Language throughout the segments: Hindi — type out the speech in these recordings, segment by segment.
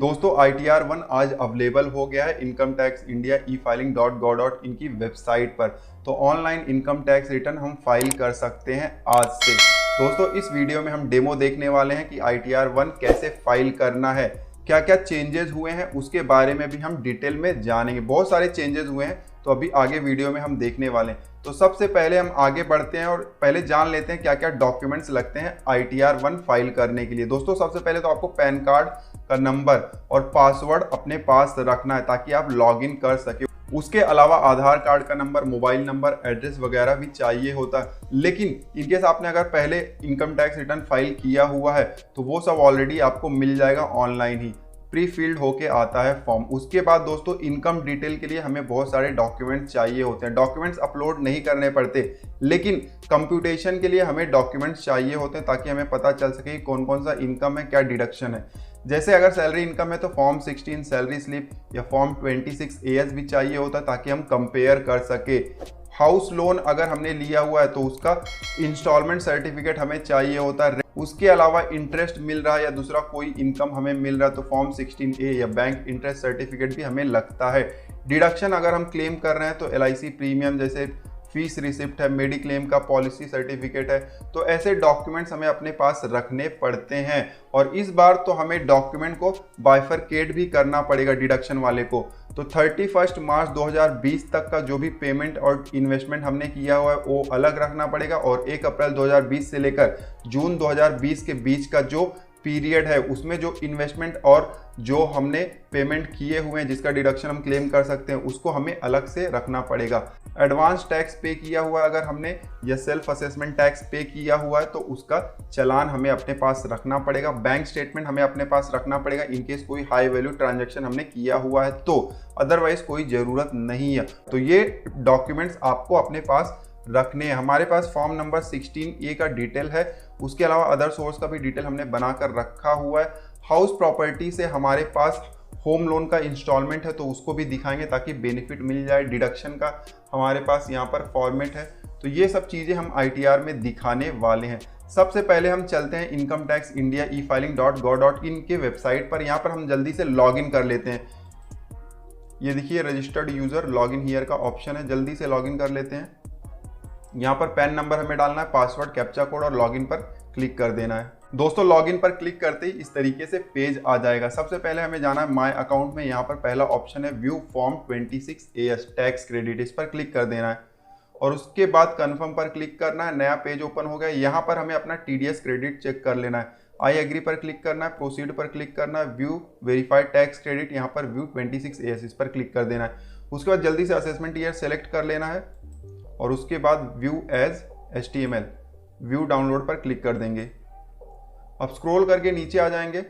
दोस्तों ITR-1 आज अवेलेबल हो गया है इनकम टैक्स इंडिया e-filing.gov.in की वेबसाइट पर। तो ऑनलाइन इनकम टैक्स रिटर्न हम फाइल कर सकते हैं आज से। दोस्तों इस वीडियो में हम डेमो देखने वाले हैं कि ITR-1 कैसे फाइल करना है, क्या क्या चेंजेस हुए हैं उसके बारे में भी हम डिटेल में जानेंगे। बहुत सारे चेंजेस हुए हैं तो अभी आगे वीडियो में हम देखने वाले हैं। तो सबसे पहले हम आगे बढ़ते हैं और पहले जान लेते हैं क्या क्या डॉक्यूमेंट्स लगते हैं ITR-1 फाइल करने के लिए। दोस्तों सबसे पहले तो आपको पैन कार्ड का नंबर और पासवर्ड अपने पास रखना है ताकि आप लॉगिन कर सके। उसके अलावा आधार कार्ड का नंबर, मोबाइल नंबर, एड्रेस वगैरह भी चाहिए होता है। लेकिन इनकेस आपने अगर पहले इनकम टैक्स रिटर्न फाइल किया हुआ है तो वो सब ऑलरेडी आपको मिल जाएगा ऑनलाइन ही, प्री फिल्ड होके आता है फॉर्म। उसके बाद दोस्तों इनकम डिटेल के लिए हमें बहुत सारे डॉक्यूमेंट्स चाहिए होते हैं। डॉक्यूमेंट्स अपलोड नहीं करने पड़ते लेकिन कंप्यूटेशन के लिए हमें डॉक्यूमेंट्स चाहिए होते हैं ताकि हमें पता चल सके कि कौन कौन सा इनकम है, क्या डिडक्शन है। जैसे अगर सैलरी इनकम है तो फॉर्म 16 सैलरी स्लिप या फॉर्म 26 AS भी चाहिए होता है ताकि हम कंपेयर कर सके। हाउस लोन अगर हमने लिया हुआ है तो उसका इंस्टॉलमेंट सर्टिफिकेट हमें चाहिए होता है। उसके अलावा इंटरेस्ट मिल रहा है या दूसरा कोई इनकम हमें मिल रहा है तो फॉर्म 16A या बैंक इंटरेस्ट सर्टिफिकेट भी हमें लगता है। डिडक्शन अगर हम क्लेम कर रहे हैं तो LIC प्रीमियम जैसे फीस रिसिप्ट है, मेडिक्लेम का पॉलिसी सर्टिफिकेट है। तो ऐसे डॉक्यूमेंट्स हमें अपने पास रखने पड़ते हैं। और इस बार तो हमें डॉक्यूमेंट को बाइफरकेट भी करना पड़ेगा डिडक्शन वाले को। तो 31 मार्च 2020 तक का जो भी पेमेंट और इन्वेस्टमेंट हमने किया हुआ है वो अलग रखना पड़ेगा, और 1 अप्रैल 2020 से लेकर जून 2020 के बीच का जो पीरियड है उसमें जो इन्वेस्टमेंट और जो हमने पेमेंट किए हुए हैं जिसका डिडक्शन हम क्लेम कर सकते हैं उसको हमें अलग से रखना पड़ेगा। एडवांस टैक्स पे किया हुआ है अगर हमने, या सेल्फ असेसमेंट टैक्स पे किया हुआ है तो उसका चालान हमें अपने पास रखना पड़ेगा। बैंक स्टेटमेंट हमें अपने पास रखना पड़ेगा इनकेस कोई हाई वैल्यू ट्रांजैक्शन हमने किया हुआ है तो, अदरवाइज कोई ज़रूरत नहीं है। तो ये डॉक्यूमेंट्स आपको अपने पास रखने हैं। हमारे पास फॉर्म नंबर 16A का डिटेल है, उसके अलावा अदर सोर्स का भी डिटेल हमने बनाकर रखा हुआ है। हाउस प्रॉपर्टी से हमारे पास होम लोन का इंस्टॉलमेंट है तो उसको भी दिखाएंगे ताकि बेनिफिट मिल जाए। डिडक्शन का हमारे पास यहाँ पर फॉर्मेट है। तो ये सब चीज़ें हम ITR में दिखाने वाले हैं। सबसे पहले हम चलते हैं इनकम टैक्स इंडिया e-filing.gov.in के वेबसाइट पर। यहाँ पर हम जल्दी से लॉगिन कर लेते हैं। ये देखिए रजिस्टर्ड यूज़र लॉगिन हियर का ऑप्शन है, जल्दी से लॉगिन कर लेते हैं। यहाँ पर पैन नंबर हमें डालना है, पासवर्ड, कैप्चा कोड और लॉगिन पर क्लिक कर देना है। दोस्तों लॉगिन पर क्लिक करते ही इस तरीके से पेज आ जाएगा। सबसे पहले हमें जाना है माय अकाउंट में। यहाँ पर पहला ऑप्शन है view form 26 AS tax credit, इस पर क्लिक कर देना है और उसके बाद कन्फर्म पर क्लिक करना है। नया पेज ओपन हो गया। यहाँ पर हमें अपना TDS क्रेडिट चेक कर लेना है। आई एग्री पर क्लिक करना है, प्रोसीड पर क्लिक करना है, व्यू वेरीफाइड टैक्स क्रेडिट, यहाँ पर व्यू 26 AS इस पर क्लिक कर देना है। उसके बाद जल्दी से असेसमेंट ईयर सेलेक्ट कर लेना है और उसके बाद view as HTML view download पर क्लिक कर देंगे। अब स्क्रॉल करके नीचे आ जाएंगे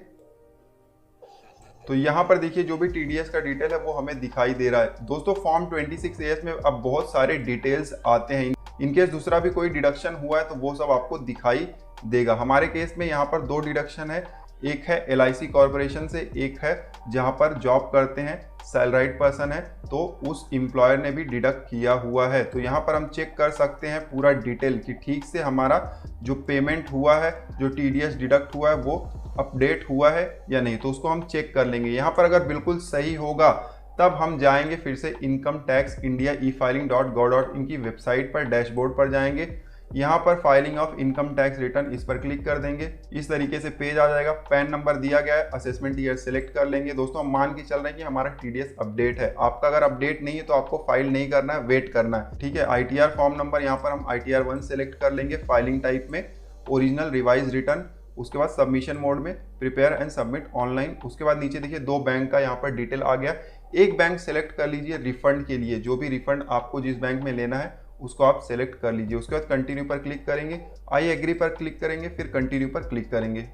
तो यहाँ पर देखिए जो भी TDS का डिटेल है वो हमें दिखाई दे रहा है। दोस्तों फॉर्म 26 AS में अब बहुत सारे डिटेल्स आते हैं। इनकेस दूसरा भी कोई डिडक्शन हुआ है तो वो सब आपको दिखाई देगा। हमारे केस में यहाँ पर 2 डिडक्शन है, एक है LIC कॉरपोरेशन से, एक है जहाँ पर जॉब करते हैं सैलराइड पर्सन है तो उस एम्प्लॉयर ने भी डिडक्ट किया हुआ है। तो यहाँ पर हम चेक कर सकते हैं पूरा डिटेल कि ठीक से हमारा जो पेमेंट हुआ है, जो TDS डिडक्ट हुआ है वो अपडेट हुआ है या नहीं, तो उसको हम चेक कर लेंगे। यहाँ पर अगर बिल्कुल सही होगा तब हम जाएंगे फिर से इनकम टैक्स इंडिया e-filing.gov.in की वेबसाइट पर, डैशबोर्ड पर जाएंगे। यहाँ पर filing of income tax return इस पर क्लिक कर देंगे। इस तरीके से पेज आ जाएगा। पैन नंबर दिया गया है, असेसमेंट ईयर सेलेक्ट कर लेंगे। दोस्तों हम मान के चल रहे हैं कि हमारा TDS अपडेट है। आपका अगर अपडेट नहीं है तो आपको फाइल नहीं करना है, वेट करना है, ठीक है। ITR फॉर्म नंबर यहाँ पर हम ITR-1 सेलेक्ट कर लेंगे। फाइलिंग टाइप में ओरिजिनल रिवाइज रिटर्न, उसके बाद सबमिशन मोड में प्रिपेयर एंड सबमिट ऑनलाइन। उसके बाद नीचे देखिए 2 बैंक का यहाँ पर डिटेल आ गया। एक बैंक सेलेक्ट कर लीजिए रिफंड के लिए, जो भी रिफंड आपको जिस बैंक में लेना है उसको आप सेलेक्ट कर लीजिए। उसके बाद कंटिन्यू पर क्लिक करेंगे, आई एग्री पर क्लिक करेंगे, फिर कंटिन्यू पर क्लिक करेंगे।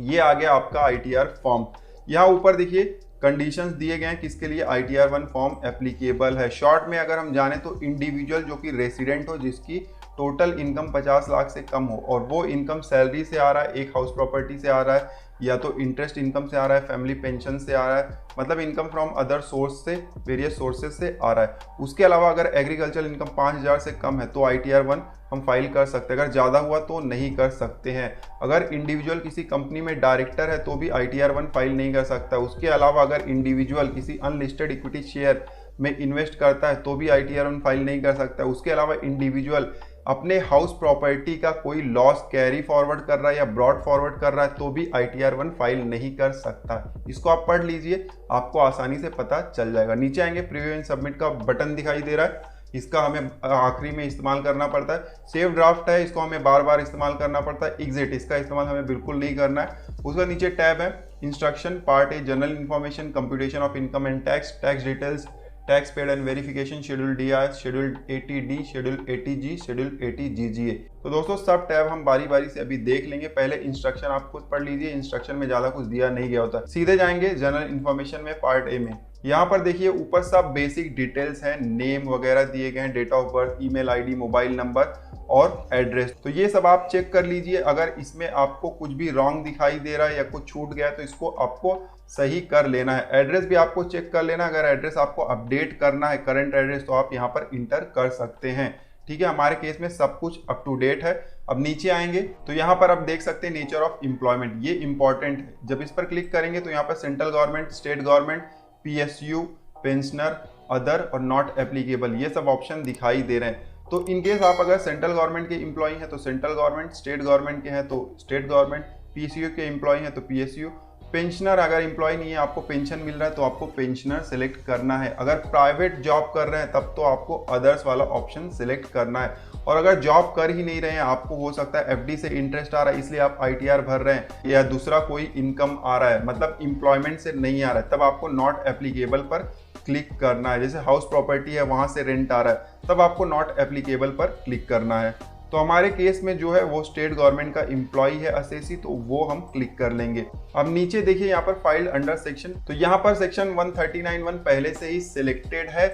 ये आ गया आपका ITR फॉर्म। यहाँ ऊपर देखिए कंडीशंस दिए गए हैं किसके लिए ITR-1 फॉर्म एप्लीकेबल है। शॉर्ट में अगर हम जाने तो इंडिविजुअल जो कि रेसिडेंट हो, जिसकी टोटल इनकम 50 लाख से कम हो और वो इनकम सैलरी से आ रहा है, एक हाउस प्रॉपर्टी से आ रहा है, या तो इंटरेस्ट इनकम से आ रहा है, फैमिली पेंशन से आ रहा है, मतलब इनकम फ्रॉम अदर सोर्स से, वेरियस सोर्सेज से आ रहा है। उसके अलावा अगर एग्रीकल्चर इनकम 5000 से कम है तो ITR 1 हम फाइल कर सकते हैं, अगर ज़्यादा हुआ तो नहीं कर सकते हैं। अगर इंडिविजुअल किसी कंपनी में डायरेक्टर है तो भी ITR 1 फाइल नहीं कर सकता। उसके अलावा अगर इंडिविजुअल किसी अनलिस्टेड इक्विटी शेयर में इन्वेस्ट करता है तो भी ITR 1 फाइल नहीं कर सकता। उसके अलावा इंडिविजुअल अपने हाउस प्रॉपर्टी का कोई लॉस कैरी फॉरवर्ड कर रहा है या ब्रॉड फॉरवर्ड कर रहा है तो भी ITR 1 फाइल नहीं कर सकता। इसको आप पढ़ लीजिए, आपको आसानी से पता चल जाएगा। नीचे आएंगे, प्रीव्यू एंड सबमिट का बटन दिखाई दे रहा है, इसका हमें आखिरी में इस्तेमाल करना पड़ता है। सेव ड्राफ्ट है, इसको हमें बार बार इस्तेमाल करना पड़ता है। एग्जिट, इसका इस्तेमाल हमें बिल्कुल नहीं करना है। उसका नीचे टैब है instruction, part a general information, computation of income and tax, tax details, tax paid and verification, schedule DI, schedule 80D, schedule 80G, schedule 80GGA। तो दोस्तों सब टैब हम बारी बारी से अभी देख लेंगे। पहले इंस्ट्रक्शन आप खुद पढ़ लीजिए, इंस्ट्रक्शन में ज्यादा कुछ दिया नहीं गया होता। सीधे जाएंगे जनरल इन्फॉर्मेशन में, पार्ट ए में। यहाँ पर देखिए ऊपर सब बेसिक डिटेल्स हैं, नेम वगैरह दिए गए हैं, date of birth, email ID, mobile number और एड्रेस। तो ये सब आप चेक कर लीजिए। अगर इसमें आपको कुछ भी रॉन्ग दिखाई दे रहा है या कुछ छूट गया है तो इसको आपको सही कर लेना है। एड्रेस भी आपको चेक कर लेना, अगर एड्रेस आपको अपडेट करना है करंट एड्रेस तो आप यहाँ पर इंटर कर सकते हैं। ठीक है, हमारे केस में सब कुछ अप टू डेट है। अब नीचे आएंगे तो यहाँ पर आप देख सकते हैं नेचर ऑफ एम्प्लॉयमेंट, ये इंपॉर्टेंट है। जब इस पर क्लिक करेंगे तो यहाँ पर central government, state government, PSU, pensioner, other और नॉट एप्लीकेबल, ये सब ऑप्शन दिखाई दे रहे हैं। तो इनकेस आप अगर सेंट्रल गवर्नमेंट के एम्प्लॉई हैं तो सेंट्रल गवर्नमेंट, स्टेट गवर्नमेंट के हैं तो स्टेट गवर्नमेंट, PSU के एम्प्लॉई हैं तो PSU, पेंशनर अगर एम्प्लॉय नहीं है, आपको पेंशन मिल रहा है तो आपको पेंशनर सेलेक्ट करना है। अगर प्राइवेट जॉब कर रहे हैं तब तो आपको अदर्स वाला ऑप्शन सेलेक्ट करना है। और अगर जॉब कर ही नहीं रहे हैं, आपको हो सकता है FD से इंटरेस्ट आ रहा है इसलिए आप ITR भर रहे हैं, या दूसरा कोई इनकम आ रहा है मतलब एम्प्लॉयमेंट से नहीं आ रहा है, तब आपको नॉट एप्लीकेबल पर क्लिक करना है। जैसे हाउस प्रॉपर्टी है, वहां से रेंट आ रहा है, तब आपको नॉट एप्लीकेबल पर क्लिक करना है। तो हमारे केस में जो है वो स्टेट गवर्नमेंट का एम्प्लॉय है असेसी, तो वो हम क्लिक कर लेंगे। अब नीचे देखिए यहाँ पर फाइल अंडर सेक्शन, तो यहाँ पर सेक्शन 139(1) पहले से ही सिलेक्टेड है।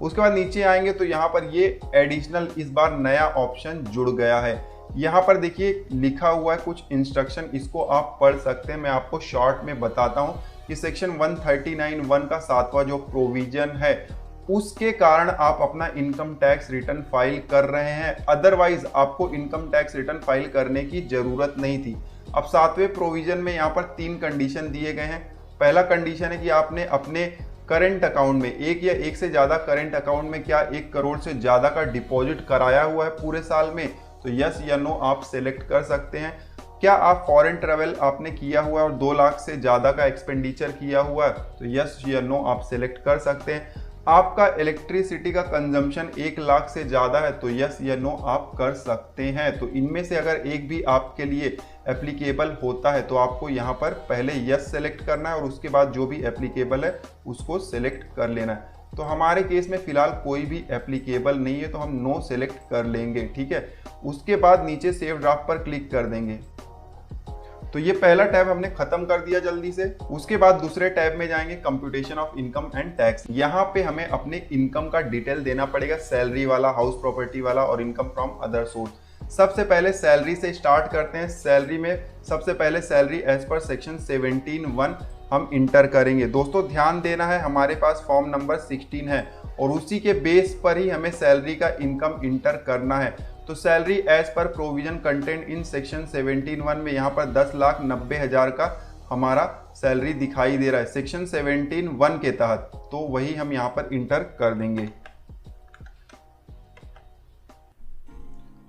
उसके बाद नीचे आएंगे तो यहाँ पर ये एडिशनल इस बार नया ऑप्शन जुड़ गया है। यहाँ पर देखिए लिखा हुआ है कुछ इंस्ट्रक्शन, इसको आप पढ़ सकते हैं। मैं आपको शॉर्ट में बताता हूँ कि सेक्शन 139(1) का 7वां जो प्रोविजन है उसके कारण आप अपना इनकम टैक्स रिटर्न फाइल कर रहे हैं, अदरवाइज आपको इनकम टैक्स रिटर्न फाइल करने की जरूरत नहीं थी। अब 7वें प्रोविजन में यहाँ पर 3 कंडीशन दिए गए हैं। पहला कंडीशन है कि आपने अपने करंट अकाउंट में एक या एक से ज़्यादा करंट अकाउंट में क्या 1 करोड़ से ज़्यादा का डिपॉजिट कराया हुआ है पूरे साल में, तो यस या नो आप सेलेक्ट कर सकते हैं। क्या आप फॉरेन ट्रेवल आपने किया हुआ है और 2 लाख से ज़्यादा का एक्सपेंडिचर किया हुआ है, तो यस या नो आप सेलेक्ट कर सकते हैं। आपका इलेक्ट्रिसिटी का कंजम्पशन 1 लाख से ज़्यादा है तो यस या नो आप कर सकते हैं। तो इनमें से अगर एक भी आपके लिए एप्लीकेबल होता है तो आपको यहाँ पर पहले यस सेलेक्ट करना है और उसके बाद जो भी एप्लीकेबल है उसको सेलेक्ट कर लेना है। तो हमारे केस में फिलहाल कोई भी एप्लीकेबल नहीं है तो हम नो सेलेक्ट कर लेंगे। ठीक है, उसके बाद नीचे सेव ड्राफ्ट पर क्लिक कर देंगे। तो ये पहला टैब हमने खत्म कर दिया जल्दी से। उसके बाद दूसरे टैब में जाएंगे, computation of income and tax. यहाँ पे हमें अपने इनकम का डिटेल देना पड़ेगा, सैलरी वाला, हाउस प्रॉपर्टी वाला और इनकम फ्रॉम अदर सोर्स। सबसे पहले सैलरी से स्टार्ट करते हैं। सैलरी में सबसे पहले सैलरी एज पर सेक्शन 17(1) हम इंटर करेंगे। दोस्तों ध्यान देना है, हमारे पास फॉर्म नंबर 16 है और उसी के बेस पर ही हमें सैलरी का इनकम इंटर करना है। तो सैलरी एज पर प्रोविजन कंटेंट इन सेक्शन 17(1) में यहाँ पर 10,90,000 का हमारा सैलरी दिखाई दे रहा है सेक्शन 17(1) के तहत, तो वही हम यहाँ पर इंटर कर देंगे।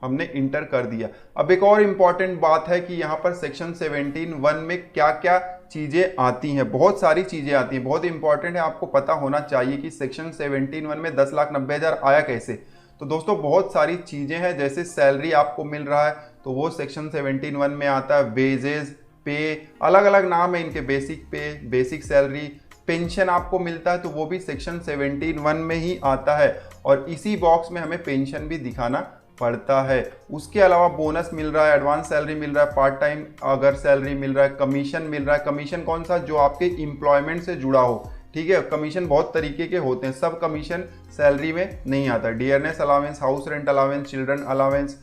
हमने इंटर कर दिया। अब एक और इम्पॉर्टेंट बात है कि यहाँ पर सेक्शन 17(1) में क्या क्या चीज़ें आती हैं। बहुत सारी चीज़ें आती हैं, बहुत इंपॉर्टेंट है, आपको पता होना चाहिए कि सेक्शन 17(1) में 10,90,000 आया कैसे। तो दोस्तों बहुत सारी चीज़ें हैं, जैसे सैलरी आपको मिल रहा है तो वो सेक्शन 17(1) में आता है। वेजेस, पे, अलग अलग नाम है इनके, बेसिक पे, बेसिक सैलरी, पेंशन आपको मिलता है तो वो भी सेक्शन 17(1) में ही आता है और इसी बॉक्स में हमें पेंशन भी दिखाना पड़ता है। उसके अलावा बोनस मिल रहा है, एडवांस सैलरी मिल रहा है, पार्ट टाइम अगर सैलरी मिल रहा है, कमीशन मिल रहा है। कमीशन कौन सा, जो आपके एम्प्लॉयमेंट से जुड़ा हो। ठीक है। कमीशन बहुत तरीके के होते हैं, सब कमीशन सैलरी में नहीं आता। Dearness allowance, house rent allowance, children allowance,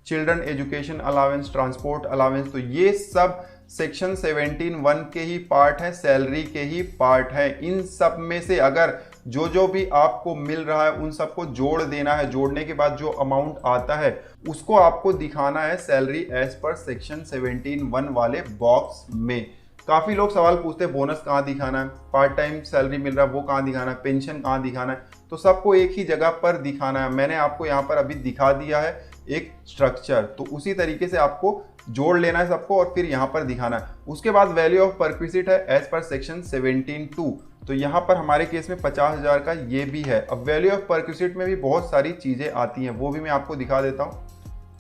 children education allowance, transport allowance, तो ये सब सेक्शन 17(1) के ही पार्ट है, सैलरी के ही पार्ट है। इन सब में से अगर जो भी आपको मिल रहा है उन सबको जोड़ देना है। जोड़ने के बाद जो अमाउंट आता है उसको आपको दिखाना है सैलरी एज पर सेक्शन 17(1) वाले बॉक्स में। काफ़ी लोग सवाल पूछते हैं बोनस कहाँ दिखाना है, पार्ट टाइम सैलरी मिल रहा है वो कहाँ दिखाना है, पेंशन कहाँ दिखाना है, तो सबको एक ही जगह पर दिखाना है। मैंने आपको यहाँ पर अभी दिखा दिया है एक स्ट्रक्चर, तो उसी तरीके से आपको जोड़ लेना है सबको और फिर यहाँ पर दिखाना है। उसके बाद वैल्यू ऑफ परक्विजिट है एज पर सेक्शन 17(2), तो यहाँ पर हमारे केस में 50,000 का ये भी है। अब वैल्यू ऑफ परक्विजिट में भी बहुत सारी चीज़ें आती हैं, वो भी मैं आपको दिखा देता हूँ।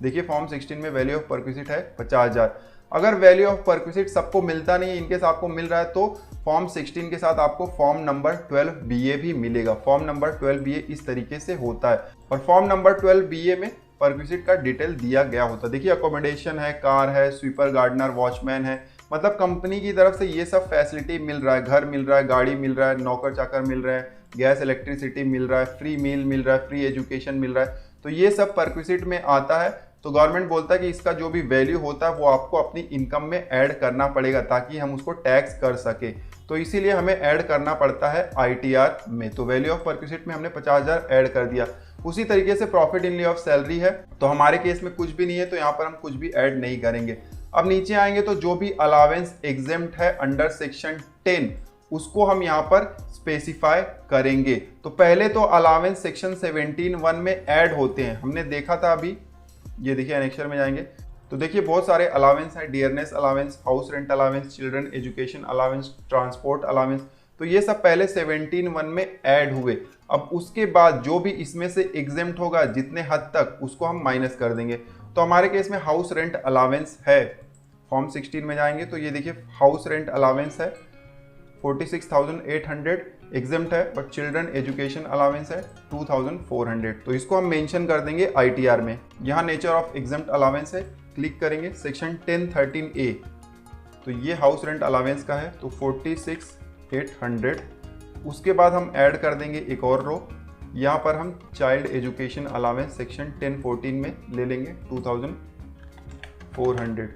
देखिए फॉर्म 16 में वैल्यू ऑफ परक्विजिट है 50,000। अगर वैल्यू ऑफ परक्विजिट सबको मिलता नहीं है, इनकेस आपको मिल रहा है, तो फॉर्म 16 के साथ आपको फॉर्म नंबर 12 BA भी मिलेगा। फॉर्म नंबर 12 BA इस तरीके से होता है और फॉर्म नंबर 12 BA में परक्विजिट का डिटेल दिया गया होता है। देखिए अकोमोडेशन है, कार है, स्वीपर, गार्डनर, वॉचमैन है, मतलब कंपनी की तरफ से ये सब फैसिलिटी मिल रहा है। घर मिल रहा है, गाड़ी मिल रहा है, नौकर चाकर मिल रहे हैं, गैस इलेक्ट्रिसिटी मिल रहा है, फ्री मील मिल रहा है, फ्री एजुकेशन मिल रहा है, तो ये सब परक्विजिट में आता है। तो गवर्नमेंट बोलता है कि इसका जो भी वैल्यू होता है वो आपको अपनी इनकम में ऐड करना पड़ेगा ताकि हम उसको टैक्स कर सके, तो इसीलिए हमें ऐड करना पड़ता है ITR में। तो वैल्यू ऑफ परक्विजिट में हमने 50,000 ऐड कर दिया। उसी तरीके से प्रॉफिट इन लिeu ऑफ सैलरी है, तो हमारे केस में कुछ भी नहीं है, तो यहाँ पर हम कुछ भी ऐड नहीं करेंगे। अब नीचे आएंगे तो जो भी अलावेंस एग्जेम्प्ट है अंडर सेक्शन 10 उसको हम यहाँ पर स्पेसिफाई करेंगे। तो पहले तो अलावेंस सेक्शन 17(1) में ऐड होते हैं, हमने देखा था अभी, ये देखिए एनेक्सर में जाएंगे तो देखिए बहुत सारे अलावेंस हैं, dearness allowance, house rent allowance, children education allowance, transport allowance, तो ये सब पहले 17(1) में ऐड हुए। अब उसके बाद जो भी इसमें से एग्जेम्प्ट होगा जितने हद तक, उसको हम माइनस कर देंगे। तो हमारे केस में हाउस रेंट अलावेंस है, फॉर्म 16 में जाएंगे तो ये देखिए हाउस रेंट अलावेंस है 46,800 एग्जेम्प्ट है, बट चिल्ड्रन एजुकेशन अलावेंस है 2,400, तो इसको हम मेंशन कर देंगे ITR में। यहाँ नेचर ऑफ एग्जेम्प्ट अलावेंस है, क्लिक करेंगे सेक्शन 1013A, तो ये हाउस रेंट अलावेंस का है, तो 46,800। उसके बाद हम ऐड कर देंगे एक और रो, यहाँ पर हम चाइल्ड एजुकेशन अलावेंस सेक्शन 1014 में ले लेंगे 2,400।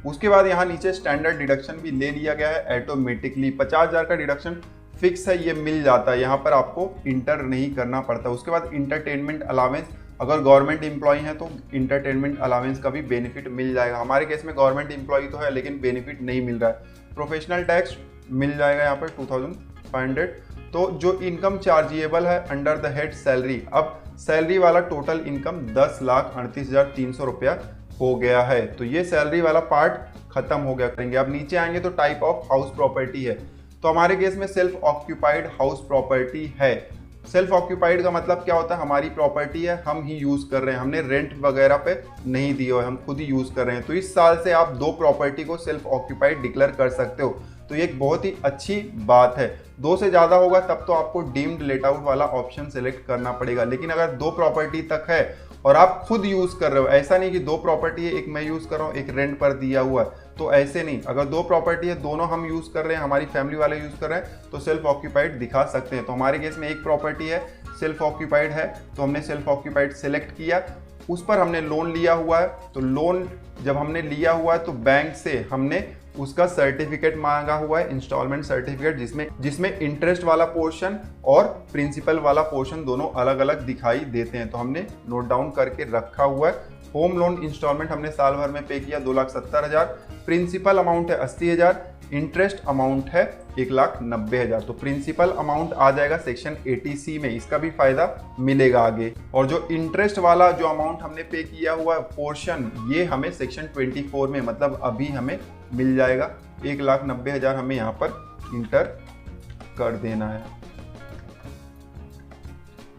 उसके बाद यहाँ नीचे स्टैंडर्ड डिडक्शन भी ले लिया गया है ऑटोमेटिकली। 50,000 का डिडक्शन फिक्स है, ये मिल जाता है, यहाँ पर आपको इंटर नहीं करना पड़ता। उसके बाद इंटरटेनमेंट अलावेंस, अगर गवर्नमेंट एम्प्लॉय हैं तो इंटरटेनमेंट अलावेंस का भी बेनिफिट मिल जाएगा। हमारे केस में गवर्नमेंट एम्प्लॉय तो है लेकिन बेनिफिट नहीं मिल रहा है। प्रोफेशनल टैक्स मिल जाएगा यहाँ पर 2,500। तो जो इनकम चार्जेबल है अंडर द हेड सैलरी, अब सैलरी वाला टोटल इनकम 10,38,300 रुपया हो गया है, तो ये सैलरी वाला पार्ट खत्म हो गया करेंगे। अब नीचे आएंगे तो टाइप ऑफ हाउस प्रॉपर्टी है, तो हमारे केस में सेल्फ ऑक्यूपाइड हाउस प्रॉपर्टी है। सेल्फ ऑक्यूपाइड का मतलब क्या होता है, हमारी प्रॉपर्टी है, हम ही यूज़ कर रहे हैं, हमने रेंट वगैरह पे नहीं दिया है, हम खुद ही यूज़ कर रहे हैं। तो इस साल से आप 2 प्रॉपर्टी को सेल्फ ऑक्यूपाइड डिक्लेयर कर सकते हो, तो ये एक बहुत ही अच्छी बात है। 2 से ज़्यादा होगा तब तो आपको डीम्ड लेट आउट वाला ऑप्शन सेलेक्ट करना पड़ेगा, लेकिन अगर 2 प्रॉपर्टी तक है और आप खुद यूज़ कर रहे हो, ऐसा नहीं कि 2 प्रॉपर्टी है, एक मैं यूज़ कर रहा हूँ, एक रेंट पर दिया हुआ है, तो ऐसे नहीं। अगर 2 प्रॉपर्टी है, दोनों हम यूज़ कर रहे हैं, हमारी फैमिली वाले यूज़ कर रहे हैं, तो सेल्फ ऑक्यूपाइड दिखा सकते हैं। तो हमारे केस में एक प्रॉपर्टी है, सेल्फ ऑक्यूपाइड है, तो हमने सेल्फ ऑक्यूपाइड सेलेक्ट किया, उस पर हमने लोन लिया हुआ है। तो लोन जब हमने लिया हुआ है तो बैंक से हमने उसका सर्टिफिकेट मांगा हुआ है, इंस्टॉलमेंट सर्टिफिकेट, जिसमें इंटरेस्ट वाला पोर्शन और प्रिंसिपल वाला पोर्शन दोनों अलग अलग दिखाई देते हैं, तो हमने नोट डाउन करके रखा हुआ है। होम लोन इंस्टॉलमेंट हमने साल भर में पे किया 2,70,000, प्रिंसिपल अमाउंट है 80,000, इंटरेस्ट अमाउंट है 1,90,000, तो प्रिंसिपल अमाउंट आ जाएगा सेक्शन 80C में, इसका भी फायदा मिलेगा आगे। और जो इंटरेस्ट वाला जो अमाउंट हमने पे किया हुआ पोर्शन, ये हमें सेक्शन 24 में, मतलब अभी हमें मिल जाएगा 1,90,000, हमें यहाँ पर इंटर कर देना है।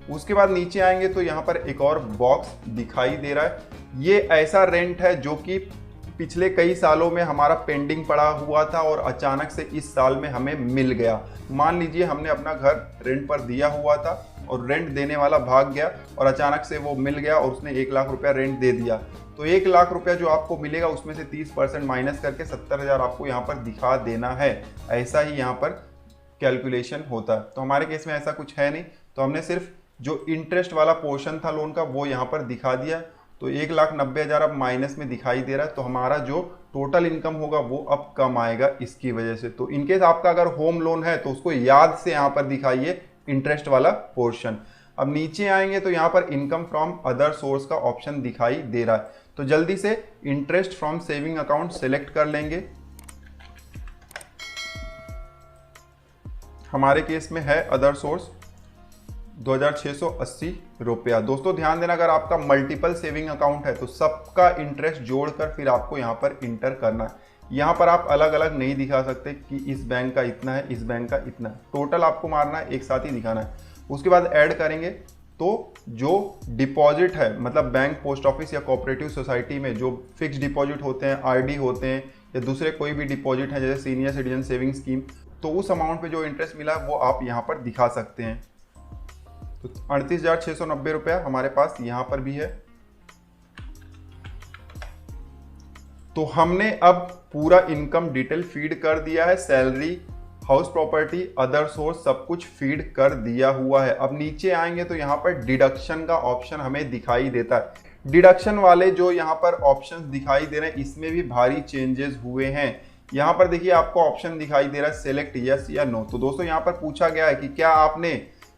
उसके बाद नीचे आएंगे तो यहाँ पर एक और बॉक्स दिखाई दे रहा है, ये ऐसा रेंट है जो कि पिछले कई सालों में हमारा पेंडिंग पड़ा हुआ था और अचानक से इस साल में हमें मिल गया। मान लीजिए हमने अपना घर रेंट पर दिया हुआ था और रेंट देने वाला भाग गया और अचानक से वो मिल गया और उसने 1 लाख रुपया रेंट दे दिया, तो 1 लाख रुपया जो आपको मिलेगा उसमें से 30% माइनस करके 70,000 आपको यहाँ पर दिखा देना है। ऐसा ही यहाँ पर कैलकुलेशन होता है। तो हमारे केस में ऐसा कुछ है नहीं, तो हमने सिर्फ जो इंटरेस्ट वाला पोर्शन था लोन का वो यहाँ पर दिखा दिया। तो 1,90,000 अब माइनस में दिखाई दे रहा है, तो हमारा जो टोटल इनकम होगा वो अब कम आएगा इसकी वजह से। तो इनकेस आपका अगर होम लोन है तो उसको याद से यहाँ पर दिखाइए इंटरेस्ट वाला पोर्शन। अब नीचे आएंगे तो यहाँ पर इनकम फ्रॉम अदर सोर्स का ऑप्शन दिखाई दे रहा है, तो जल्दी से interest from saving account select कर लेंगे। हमारे केस में है अदर सोर्स 2,680 रुपया। दोस्तों ध्यान देना, अगर आपका मल्टीपल सेविंग अकाउंट है तो सबका इंटरेस्ट जोड़कर फिर आपको यहाँ पर इंटर करना है। यहाँ पर आप अलग अलग नहीं दिखा सकते कि इस बैंक का इतना है, इस बैंक का इतना है, टोटल आपको मारना है, एक साथ ही दिखाना है। उसके बाद ऐड करेंगे तो जो डिपॉजिट है, मतलब बैंक, पोस्ट ऑफिस या कोऑपरेटिव सोसाइटी में जो फिक्स डिपॉजिट होते हैं, आरडी होते हैं या दूसरे कोई भी डिपॉजिट है जैसे सीनियर सिटीजन सेविंग स्कीम, तो उस अमाउंट पे जो इंटरेस्ट मिला है वो आप यहाँ पर दिखा सकते हैं। तो 38,690 रुपया हमारे पास यहाँ पर भी है। तो हमने अब पूरा इनकम डिटेल फीड कर दिया है, salary, house property, other source सब कुछ फीड कर दिया हुआ है। अब नीचे आएंगे तो यहाँ पर डिडक्शन का ऑप्शन हमें दिखाई देता है। डिडक्शन वाले जो यहाँ पर ऑप्शंस दिखाई दे रहे हैं इसमें भी भारी चेंजेस हुए हैं। यहाँ पर देखिए आपको ऑप्शन दिखाई दे रहा है सेलेक्ट यस या नो। तो दोस्तों यहाँ पर पूछा गया है कि क्या आपने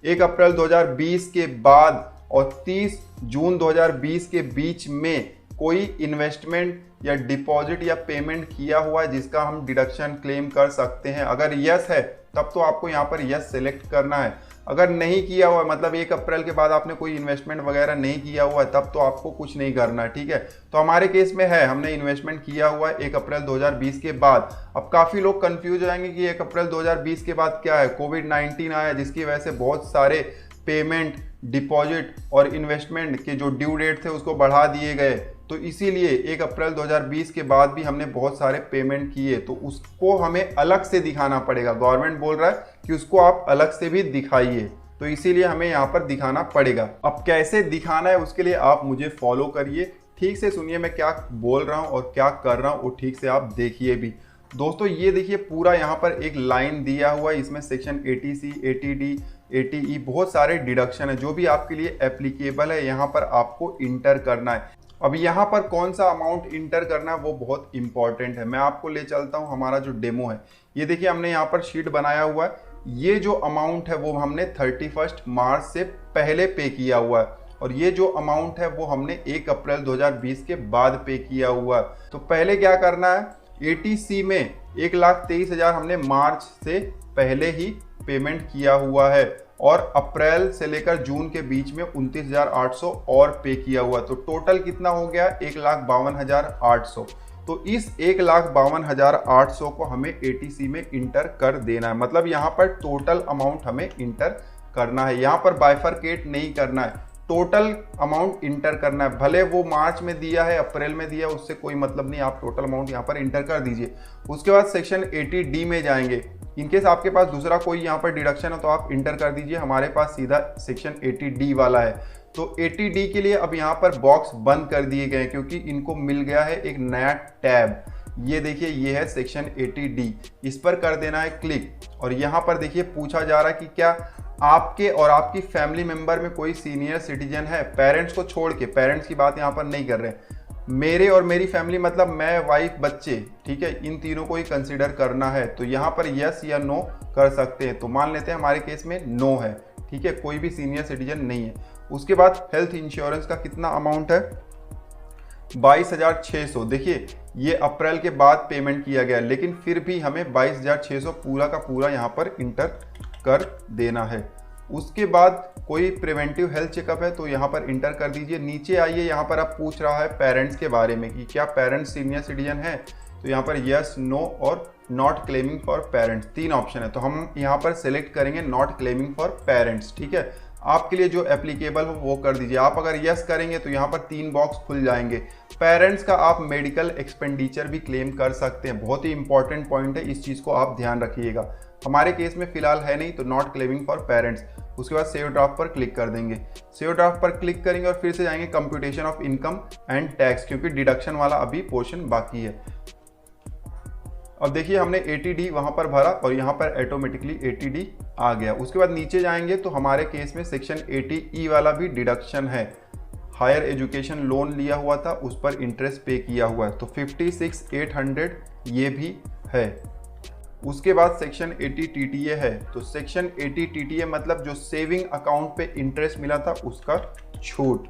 1 अप्रैल 2020 के बाद और 30 जून 2020 के बीच में कोई इन्वेस्टमेंट या डिपॉजिट या पेमेंट किया हुआ है जिसका हम डिडक्शन क्लेम कर सकते हैं। अगर यस है तब तो आपको यहाँ पर यस सेलेक्ट करना है। अगर नहीं किया हुआ है, मतलब 1 अप्रैल के बाद आपने कोई इन्वेस्टमेंट वगैरह नहीं किया हुआ है, तब तो आपको कुछ नहीं करना है, ठीक है। तो हमारे केस में है, हमने इन्वेस्टमेंट किया हुआ है 1 अप्रैल 2020 के बाद। अब काफ़ी लोग कंफ्यूज हो जाएंगे कि 1 अप्रैल 2020 के बाद क्या है। कोविड-19 आया जिसकी वजह से बहुत सारे पेमेंट, डिपॉजिट और इन्वेस्टमेंट के जो ड्यू डेट थे उसको बढ़ा दिए गए, तो इसीलिए 1 अप्रैल 2020 के बाद भी हमने बहुत सारे पेमेंट किए, तो उसको हमें अलग से दिखाना पड़ेगा। गवर्नमेंट बोल रहा है कि उसको आप अलग से भी दिखाइए, तो इसीलिए हमें यहाँ पर दिखाना पड़ेगा। अब कैसे दिखाना है उसके लिए आप मुझे फॉलो करिए, ठीक से सुनिए मैं क्या बोल रहा हूँ और क्या कर रहा हूँ वो ठीक से आप देखिए भी। दोस्तों ये देखिए पूरा यहाँ पर एक लाइन दिया हुआ है, इसमें सेक्शन 80C, 80D, 80E बहुत सारे डिडक्शन है जो भी आपके लिए एप्लीकेबल है, यहाँ पर आपको इंटर करना है। अब यहाँ पर कौन सा अमाउंट इंटर करना है वो बहुत इंपॉर्टेंट है। मैं आपको ले चलता हूँ हमारा जो डेमो है। ये देखिए हमने यहाँ पर शीट बनाया हुआ है, ये जो अमाउंट है वो हमने 31 मार्च से पहले पे किया हुआ है और ये जो अमाउंट है वो हमने 1 अप्रैल 2020 के बाद पे किया हुआ है। तो पहले क्या करना है, 80C में 1,23,000 हमने मार्च से पहले ही पेमेंट किया हुआ है और अप्रैल से लेकर जून के बीच में 29,800 और पे किया हुआ। तो टोटल कितना हो गया, 1,52,800। तो इस 1,52,800 को हमें 80C में इंटर कर देना है, मतलब यहाँ पर टोटल अमाउंट हमें इंटर करना है। यहाँ पर बाइफरकेट नहीं करना है, टोटल अमाउंट इंटर करना है। भले वो मार्च में दिया है, अप्रैल में दिया है, उससे कोई मतलब नहीं, आप टोटल अमाउंट यहाँ पर इंटर कर दीजिए। उसके बाद सेक्शन 80D में जाएंगे। इनकेस आपके पास दूसरा कोई यहाँ पर डिडक्शन है तो आप इंटर कर दीजिए, हमारे पास सीधा सेक्शन 80D वाला है। तो 80D के लिए अब यहाँ पर बॉक्स बंद कर दिए गए क्योंकि इनको मिल गया है एक नया टैब। ये देखिए ये है सेक्शन 80D, इस पर कर देना है क्लिक और यहाँ पर देखिए पूछा जा रहा है कि क्या आपके और आपकी फैमिली मेंबर में कोई सीनियर सिटीजन है। पेरेंट्स को छोड़ के, पेरेंट्स की बात यहाँ पर नहीं कर रहे हैं, मेरे और मेरी फैमिली मतलब मैं, वाइफ, बच्चे, ठीक है, इन तीनों को ही कंसीडर करना है। तो यहाँ पर यस या नो कर सकते हैं। तो मान लेते हैं हमारे केस में नो है, ठीक है, कोई भी सीनियर सिटीजन नहीं है। उसके बाद हेल्थ इंश्योरेंस का कितना अमाउंट है, 22,600। देखिए ये अप्रैल के बाद पेमेंट किया गया लेकिन फिर भी हमें 22,600 पूरा का पूरा यहाँ पर इंटर कर देना है। उसके बाद कोई प्रिवेंटिव हेल्थ चेकअप है तो यहाँ पर इंटर कर दीजिए। नीचे आइए, यहाँ पर अब पूछ रहा है पेरेंट्स के बारे में कि क्या पेरेंट्स सीनियर सिटीजन है, तो यहाँ पर यस, नो और not claiming for parents, 3 option है। तो हम यहाँ पर सेलेक्ट करेंगे नॉट क्लेमिंग फॉर पेरेंट्स, ठीक है। आपके लिए जो एप्लीकेबल हो वो कर दीजिए। आप अगर यस करेंगे तो यहाँ पर 3 बॉक्स खुल जाएंगे। पेरेंट्स का आप मेडिकल एक्सपेंडिचर भी क्लेम कर सकते हैं, बहुत ही इंपॉर्टेंट पॉइंट है, इस चीज़ को आप ध्यान रखिएगा। हमारे केस में फिलहाल है नहीं तो नॉट क्लेमिंग फॉर पेरेंट्स। उसके बाद सेव ड्राफ्ट पर क्लिक कर देंगे। सेव ड्राफ्ट पर क्लिक करेंगे और फिर से जाएंगे computation of income and tax, क्योंकि डिडक्शन वाला अभी पोर्शन बाकी है। अब देखिए हमने 80D वहाँ पर भरा और यहाँ पर ऑटोमेटिकली 80D आ गया। उसके बाद नीचे जाएंगे तो हमारे केस में सेक्शन 80E वाला भी डिडक्शन है। हायर एजुकेशन लोन लिया हुआ था, उस पर इंटरेस्ट पे किया हुआ है, तो 56,800 ये भी है। उसके बाद सेक्शन 80 TTA है, तो सेक्शन 80 TTA मतलब जो सेविंग अकाउंट पे इंटरेस्ट मिला था उसका छूट।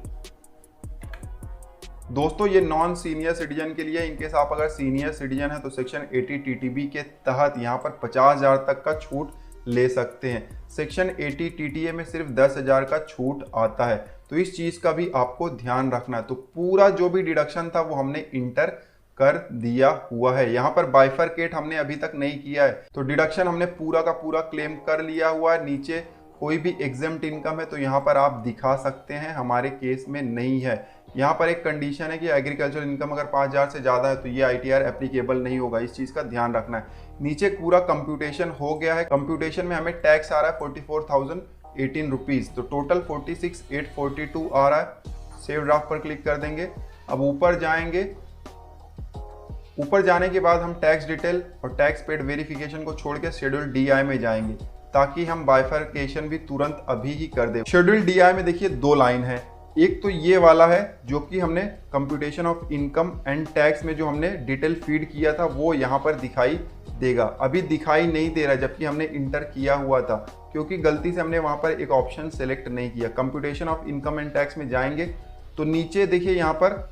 दोस्तों ये नॉन सीनियर सिटीजन के लिए, इनकेस आप अगर सीनियर सिटीजन है तो सेक्शन 80 TTB के तहत यहाँ पर 50,000 तक का छूट ले सकते हैं। सेक्शन 80 TTA में सिर्फ 10,000 का छूट आता है, तो इस चीज़ का भी आपको ध्यान रखना है। तो पूरा जो भी डिडक्शन था वो हमने इंटर कर दिया हुआ है। यहाँ पर बाइफरकेट हमने अभी तक नहीं किया है, तो डिडक्शन हमने पूरा का पूरा क्लेम कर लिया हुआ है। नीचे कोई भी एग्जेम्प्ट इनकम है तो यहाँ पर आप दिखा सकते हैं, हमारे केस में नहीं है। यहाँ पर एक कंडीशन है कि एग्रीकल्चर इनकम अगर 5,000 से ज़्यादा है तो ये ITR एप्लीकेबल नहीं होगा, इस चीज़ का ध्यान रखना है। नीचे पूरा कंप्यूटेशन हो गया है। कंप्यूटेशन में हमें टैक्स आ रहा है 44,018 रुपीज़, तो टोटल 46,842 आ रहा है। सेव ड्राफ्ट पर क्लिक कर देंगे। अब ऊपर जाएंगे, ऊपर जाने के बाद हम टैक्स डिटेल और टैक्स पेड वेरिफिकेशन को छोड़ के शेड्यूल DI में जाएंगे, ताकि हम बाइफरकेशन भी तुरंत अभी ही कर दें। शेड्यूल DI में देखिए 2 लाइन है। एक तो ये वाला है जो कि हमने computation of income and tax में जो हमने डिटेल फीड किया था वो यहाँ पर दिखाई देगा। अभी दिखाई नहीं दे रहा जबकि हमने इंटर किया हुआ था, क्योंकि गलती से हमने वहाँ पर एक ऑप्शन सेलेक्ट नहीं किया। Computation of income and tax में जाएंगे तो नीचे देखिए यहाँ पर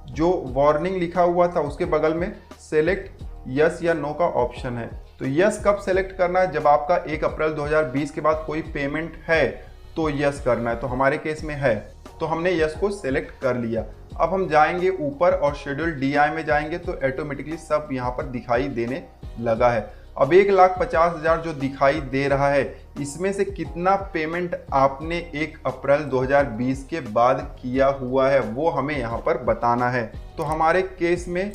जो वार्निंग लिखा हुआ था उसके बगल में सेलेक्ट यस या नो का ऑप्शन है। तो यस कब सेलेक्ट करना है? जब आपका 1 अप्रैल 2020 के बाद कोई पेमेंट है तो यस करना है, तो हमारे केस में है तो हमने यस को सेलेक्ट कर लिया। अब हम जाएंगे ऊपर और शेड्यूल DI में जाएंगे तो ऑटोमेटिकली सब यहाँ पर दिखाई देने लगा है। अब 1,50,000 जो दिखाई दे रहा है, इसमें से कितना पेमेंट आपने 1 अप्रैल 2020 के बाद किया हुआ है वो हमें यहाँ पर बताना है। तो हमारे केस में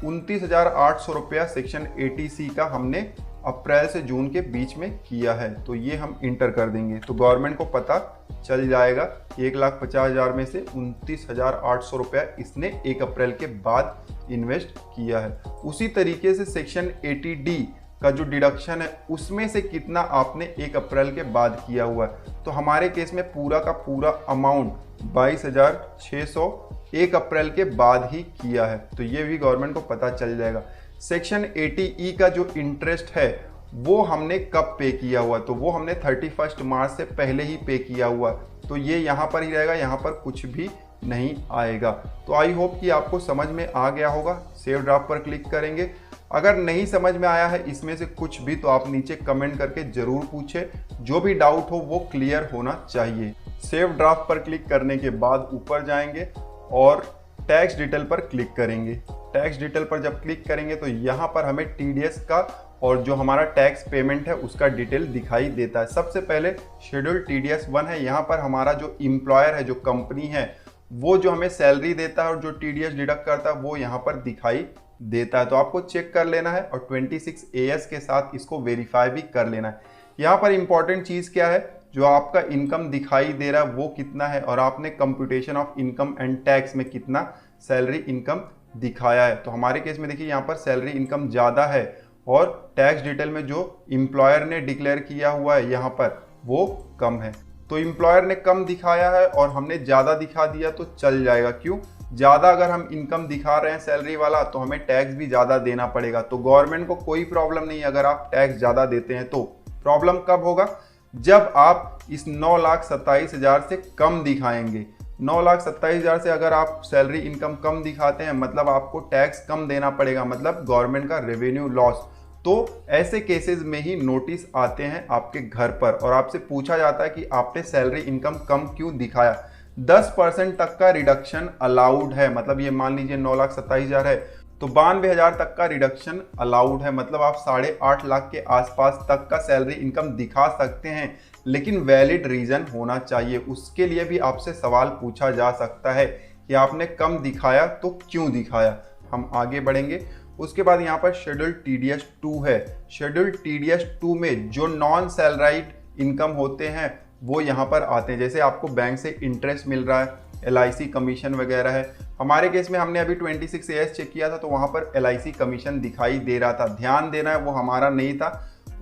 29,800 रुपया सेक्शन 80C का हमने अप्रैल से जून के बीच में किया है, तो ये हम इंटर कर देंगे। तो गवर्नमेंट को पता चल जाएगा 1,50,000 में से 29,800 रुपया इसने 1 अप्रैल के बाद इन्वेस्ट किया है। उसी तरीके से सेक्शन 80D का जो डिडक्शन है उसमें से कितना आपने 1 अप्रैल के बाद किया हुआ है, तो हमारे केस में पूरा का पूरा अमाउंट 22,600 1 अप्रैल के बाद ही किया है, तो ये भी गवर्नमेंट को पता चल जाएगा। सेक्शन 80E का जो इंटरेस्ट है वो हमने कब पे किया हुआ, तो वो हमने 31 मार्च से पहले ही पे किया हुआ, तो ये यहाँ पर ही रहेगा, यहाँ पर कुछ भी नहीं आएगा। तो आई होप कि आपको समझ में आ गया होगा। सेव ड्राफ्ट पर क्लिक करेंगे। अगर नहीं समझ में आया है इसमें से कुछ भी तो आप नीचे कमेंट करके ज़रूर पूछें, जो भी डाउट हो वो क्लियर होना चाहिए। सेव ड्राफ्ट पर क्लिक करने के बाद ऊपर जाएंगे और टैक्स डिटेल पर क्लिक करेंगे। टैक्स डिटेल पर जब क्लिक करेंगे तो यहाँ पर हमें TDS का और जो हमारा टैक्स पेमेंट है उसका डिटेल दिखाई देता है। सबसे पहले शेड्यूल TDS 1 है, यहाँ पर हमारा जो एम्प्लॉयर है, जो कंपनी है, वो जो हमें सैलरी देता है और जो TDS डिडक्ट करता है वो यहाँ पर दिखाई देता है, तो आपको चेक कर लेना है और 26AS के साथ इसको वेरीफाई भी कर लेना है। यहाँ पर इंपॉर्टेंट चीज़ क्या है, जो आपका इनकम दिखाई दे रहा है वो कितना है और आपने computation of income and tax में कितना सैलरी इनकम दिखाया है। तो हमारे केस में देखिए यहाँ पर सैलरी इनकम ज़्यादा है और टैक्स डिटेल में जो एम्प्लॉयर ने डिक्लेयर किया हुआ है यहाँ पर वो कम है। तो एम्प्लॉयर ने कम दिखाया है और हमने ज़्यादा दिखा दिया तो चल जाएगा। क्यों? ज़्यादा अगर हम इनकम दिखा रहे हैं सैलरी वाला तो हमें टैक्स भी ज़्यादा देना पड़ेगा। तो गवर्नमेंट को कोई प्रॉब्लम नहीं है अगर आप टैक्स ज़्यादा देते हैं, तो प्रॉब्लम कब होगा? जब आप इस 9,27,000 से कम दिखाएंगे। 9,27,000 से अगर आप सैलरी इनकम कम दिखाते हैं मतलब आपको टैक्स कम देना पड़ेगा, मतलब गवर्नमेंट का रेवेन्यू लॉस। तो ऐसे केसेस में ही नोटिस आते हैं आपके घर पर और आपसे पूछा जाता है कि आपने सैलरी इनकम कम क्यों दिखाया। 10% तक का रिडक्शन अलाउड है, मतलब ये मान लीजिए 9,27,000 है तो 92,000 तक का रिडक्शन अलाउड है, मतलब आप 8.5 लाख के आसपास तक का सैलरी इनकम दिखा सकते हैं, लेकिन वैलिड रीजन होना चाहिए। उसके लिए भी आपसे सवाल पूछा जा सकता है कि आपने कम दिखाया तो क्यों दिखाया। हम आगे बढ़ेंगे। उसके बाद यहाँ पर शेड्यूल TDS 2 है। शेड्यूल TDS 2 में जो नॉन सैलराइड इनकम होते हैं वो यहाँ पर आते हैं। जैसे आपको बैंक से इंटरेस्ट मिल रहा है, LIC कमीशन वगैरह है, हमारे केस में हमने अभी 26 AS चेक किया था तो वहाँ पर LIC कमीशन दिखाई दे रहा था। ध्यान देना है, वो हमारा नहीं था,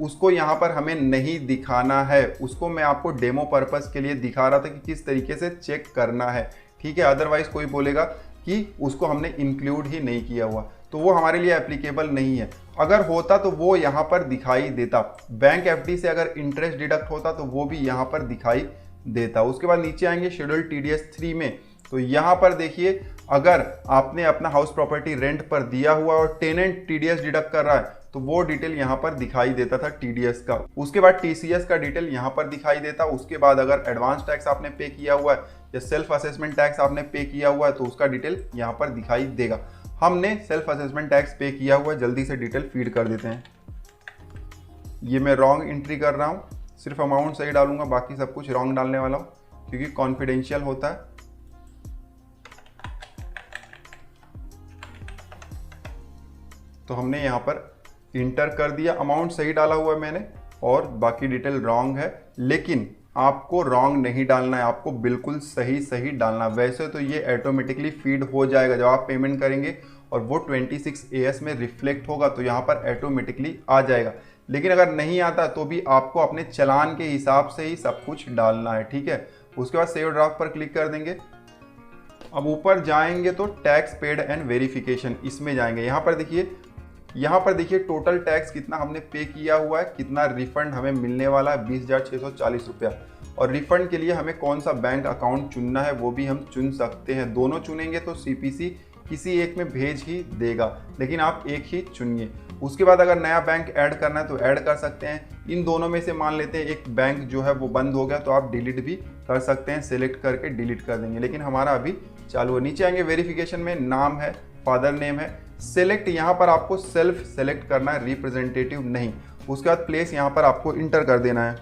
उसको यहाँ पर हमें नहीं दिखाना है। उसको मैं आपको डेमो पर्पस के लिए दिखा रहा था कि किस तरीके से चेक करना है, ठीक है। अदरवाइज कोई बोलेगा कि उसको हमने इंक्लूड ही नहीं किया हुआ, तो वो हमारे लिए एप्लीकेबल नहीं है। अगर होता तो वो यहाँ पर दिखाई देता। बैंक FD से अगर इंटरेस्ट डिडक्ट होता तो वो भी यहाँ पर दिखाई देता। उसके बाद नीचे आएंगे शेड्यूल TDS 3 में, तो यहाँ पर देखिए अगर आपने अपना हाउस प्रॉपर्टी रेंट पर दिया हुआ और टेनेंट TDS डिडक्ट कर रहा है तो वो डिटेल यहाँ पर दिखाई देता था TDS का। उसके बाद TCS का डिटेल यहाँ पर दिखाई देता। उसके बाद अगर एडवांस टैक्स आपने पे किया हुआ है या सेल्फ असेसमेंट टैक्स आपने पे किया हुआ है तो उसका डिटेल यहाँ पर दिखाई देगा। हमने सेल्फ असेसमेंट टैक्स पे किया हुआ है, जल्दी से डिटेल फीड कर देते हैं। ये मैं रॉन्ग एंट्री कर रहा हूँ, सिर्फ अमाउंट सही डालूंगा, बाकी सब कुछ रॉन्ग डालने वाला हूँ क्योंकि कॉन्फिडेंशियल होता है। तो हमने यहाँ पर इंटर कर दिया, अमाउंट सही डाला हुआ है मैंने और बाकी डिटेल रॉन्ग है, लेकिन आपको रॉन्ग नहीं डालना है, आपको बिल्कुल सही डालना। वैसे तो ये ऑटोमेटिकली फीड हो जाएगा जब आप पेमेंट करेंगे और वो 26 AS में रिफ्लेक्ट होगा तो यहाँ पर ऑटोमेटिकली आ जाएगा। लेकिन अगर नहीं आता तो भी आपको अपने चालान के हिसाब से ही सब कुछ डालना है, ठीक है। उसके बाद सेव ड्राफ्ट पर क्लिक कर देंगे। अब ऊपर जाएंगे तो टैक्स पेड एंड वेरिफिकेशन, इसमें जाएंगे। यहाँ पर देखिए टोटल टैक्स कितना हमने पे किया हुआ है, कितना रिफंड हमें मिलने वाला है 20,640 रुपया। और रिफंड के लिए हमें कौन सा बैंक अकाउंट चुनना है वो भी हम चुन सकते हैं। दोनों चुनेंगे तो CPC किसी एक में भेज ही देगा, लेकिन आप एक ही चुनिए। उसके बाद अगर नया बैंक ऐड करना है तो ऐड कर सकते हैं। इन दोनों में से मान लेते हैं एक बैंक जो है वो बंद हो गया तो आप डिलीट भी कर सकते हैं, सेलेक्ट करके डिलीट कर देंगे, लेकिन हमारा अभी चालू है। नीचे आएंगे, वेरिफिकेशन में नाम है, फादर नेम है, सेलेक्ट यहाँ पर आपको सेल्फ सेलेक्ट करना है, रिप्रेजेंटेटिव नहीं। उसके बाद प्लेस यहाँ पर आपको इंटर कर देना है,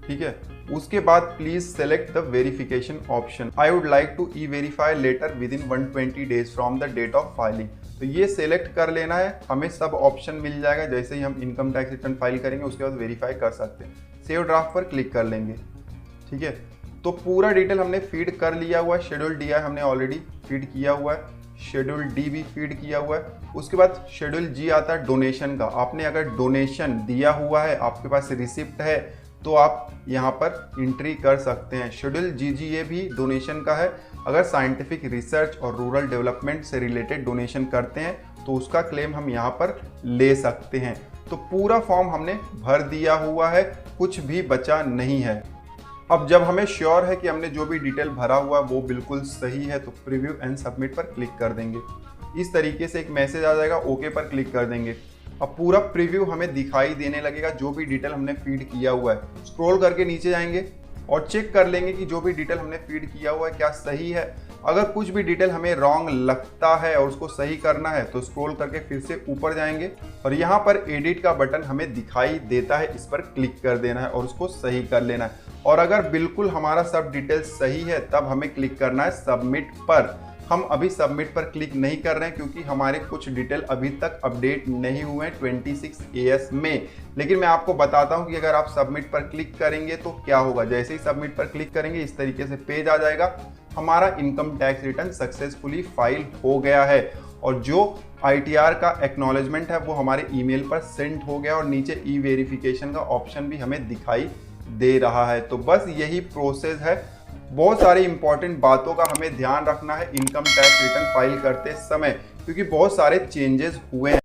ठीक है। उसके बाद please select the verification option. I would like to e-verify later within 120 days from the date of filing. तो ये सेलेक्ट कर लेना है, हमें सब ऑप्शन मिल जाएगा। जैसे ही हम इनकम टैक्स रिटर्न फाइल करेंगे उसके बाद वेरीफाई कर सकते हैं। सेव ड्राफ्ट पर क्लिक कर लेंगे, ठीक है। तो पूरा डिटेल हमने फीड कर लिया हुआ है। शेड्यूल DI हमने ऑलरेडी फीड किया हुआ है, शेड्यूल D भी फीड किया हुआ है। उसके बाद शेड्यूल G आता है डोनेशन का। आपने अगर डोनेशन दिया हुआ है, आपके पास रिसिप्ट है, तो आप यहाँ पर एंट्री कर सकते हैं। शेड्यूल GGA भी डोनेशन का है। अगर साइंटिफिक रिसर्च और रूरल डेवलपमेंट से रिलेटेड डोनेशन करते हैं तो उसका क्लेम हम यहाँ पर ले सकते हैं। तो पूरा फॉर्म हमने भर दिया हुआ है, कुछ भी बचा नहीं है। अब जब हमें श्योर है कि हमने जो भी डिटेल भरा हुआ है वो बिल्कुल सही है तो प्रीव्यू एंड सबमिट पर क्लिक कर देंगे। इस तरीके से एक मैसेज आ जाएगा, ओके पर क्लिक कर देंगे। अब पूरा प्रीव्यू हमें दिखाई देने लगेगा, जो भी डिटेल हमने फीड किया हुआ है। स्क्रॉल करके नीचे जाएंगे और चेक कर लेंगे कि जो भी डिटेल हमने फीड किया हुआ है क्या सही है। अगर कुछ भी डिटेल हमें रॉन्ग लगता है और उसको सही करना है तो स्क्रॉल करके फिर से ऊपर जाएंगे और यहाँ पर एडिट का बटन हमें दिखाई देता है, इस पर क्लिक कर देना है और उसको सही कर लेना है। और अगर बिल्कुल हमारा सब डिटेल सही है तब हमें क्लिक करना है सबमिट पर। हम अभी सबमिट पर क्लिक नहीं कर रहे हैं क्योंकि हमारे कुछ डिटेल अभी तक अपडेट नहीं हुए हैं 26 AS में। लेकिन मैं आपको बताता हूं कि अगर आप सबमिट पर क्लिक करेंगे तो क्या होगा। जैसे ही सबमिट पर क्लिक करेंगे इस तरीके से पेज आ जाएगा, हमारा income tax return successfully file हो गया है और जो ITR का एक्नॉलेजमेंट है वो हमारे ईमेल पर सेंड हो गया और नीचे ई-वेरिफिकेशन का ऑप्शन भी हमें दिखाई दे रहा है। तो बस यही प्रोसेस है। बहुत सारी इंपॉर्टेंट बातों का हमें ध्यान रखना है इनकम टैक्स रिटर्न फाइल करते समय, क्योंकि बहुत सारे चेंजेस हुए हैं।